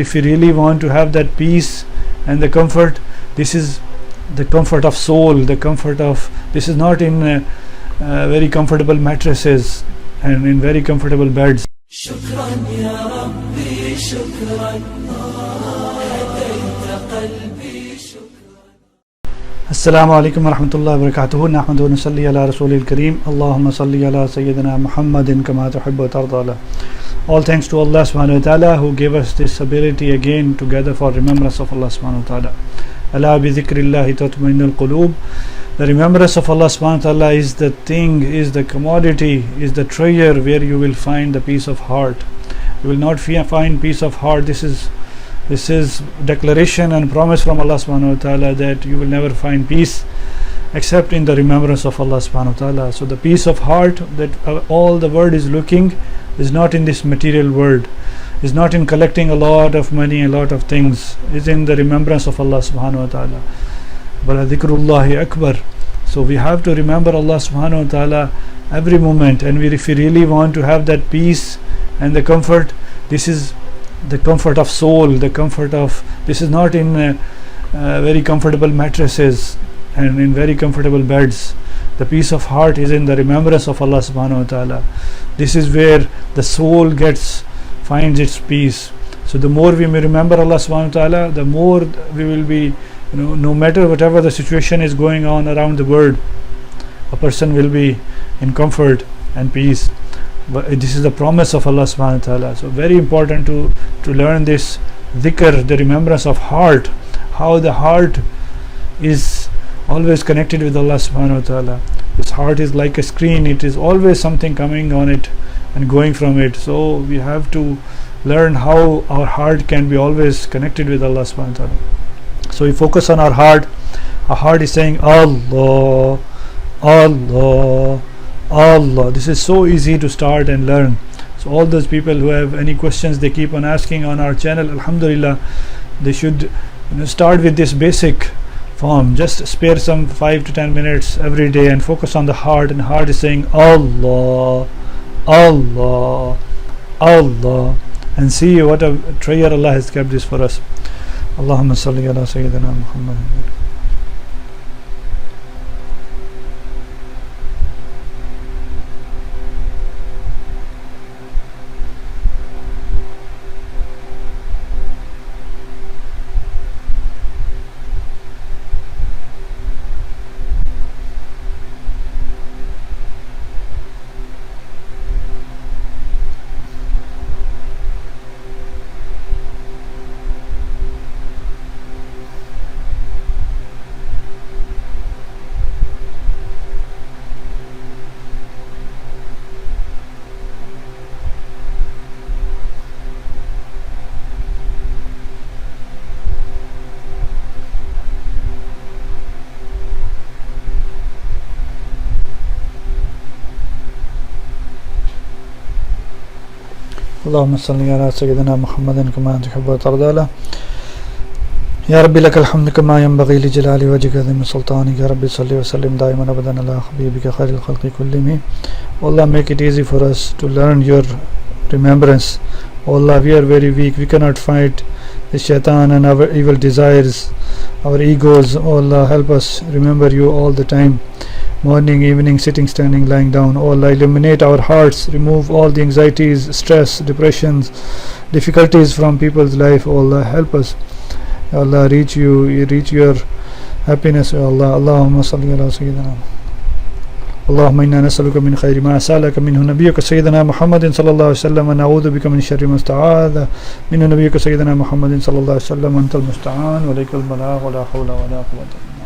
if we really want to have that peace and the comfort, this is the comfort of soul, the comfort of, this is not in very comfortable mattresses and in very comfortable beds. شكرا يا ربي شكرا هديت قلبي شكرا. Assalamu alaikum wa rahmatullahi wa barakatuhu. Nahmadu wa nusalli ala rasulil kareem. Allahumma salli ala sayyidina Muhammadin kama tuhibbu wa tarda. All thanks to Allah subhanahu wa ta'ala who gave us this ability again together for remembrance of Allah subhanahu wa ta'ala. Ala bi dhikrillahi tatma'innul qulub. The remembrance of Allah subhanahu wa ta'ala is the thing, is the commodity, is the treasure where you will find the peace of heart. You will not find peace of heart. This is declaration and promise from Allah subhanahu wa ta'ala that you will never find peace except in the remembrance of Allah subhanahu wa ta'ala. So the peace of heart that all the world is looking is not in this material world, is not in collecting a lot of money, a lot of things, is in the remembrance of Allah subhanahu wa ta'ala. But dhikrullahi akbar. So we have to remember Allah subhanahu wa ta'ala every moment, and if we really want to have that peace and the comfort, this is the comfort of soul, the comfort of, this is not in very comfortable mattresses and in very comfortable beds. The peace of heart is in the remembrance of Allah subhanahu wa ta'ala. This is where the soul finds its peace. So the more we may remember Allah subhanahu wa ta'ala, the more we will be, no matter whatever the situation is going on around the world, a person will be in comfort and peace. But this is the promise of Allah subhanahu wa ta'ala. So very important to learn this Zikr, the remembrance of heart, how the heart is always connected with Allah subhanahu wa ta'ala. This heart is like a screen, it is always something coming on it and going from it. So we have to learn how our heart can be always connected with Allah subhanahu wa ta'ala. So we focus on our heart. Our heart is saying Allah, Allah, Allah. This is so easy to start and learn. So all those people who have any questions, they keep on asking on our channel, alhamdulillah, they should start with this basic form. Just spare some 5 to 10 minutes every day and focus on the heart, and heart is saying Allah, Allah, Allah, and see what a treasure Allah has kept this for us. Allahumma salli ala sayyidina Muhammad. اللهم صل على سيدنا محمد كما تحب وترضى. يا ربي لك الحمد كما ينبغي لجلال وجهك عظيم سلطانك. يا ربي صل وسلم دائما ابدا على حبيبك خير الخلق كلهم. Allah, make it easy for us to learn your remembrance. Allah, we are very weak, we cannot fight the shaitan and our evil desires, our egos. Allah, help us remember you all the time, morning, evening, sitting, standing, lying down. Oh Allah, illuminate our hearts, remove all the anxieties, stress, depressions, difficulties from people's life. Oh Allah, help us. Ya Allah, reach your happiness. Ya Allah, Allahumma salli ala sayyidina. اللهم إنا نسألك من خير ما سألك منه نبيك سيدنا محمد صلى الله عليه وسلم ونعوذ بك من شر ما استعاذ منه نبيك سيدنا محمد صلى الله عليه وسلم. أنت المستعان وإليك البلاغ ولا حول ولا قوة إلا بالله.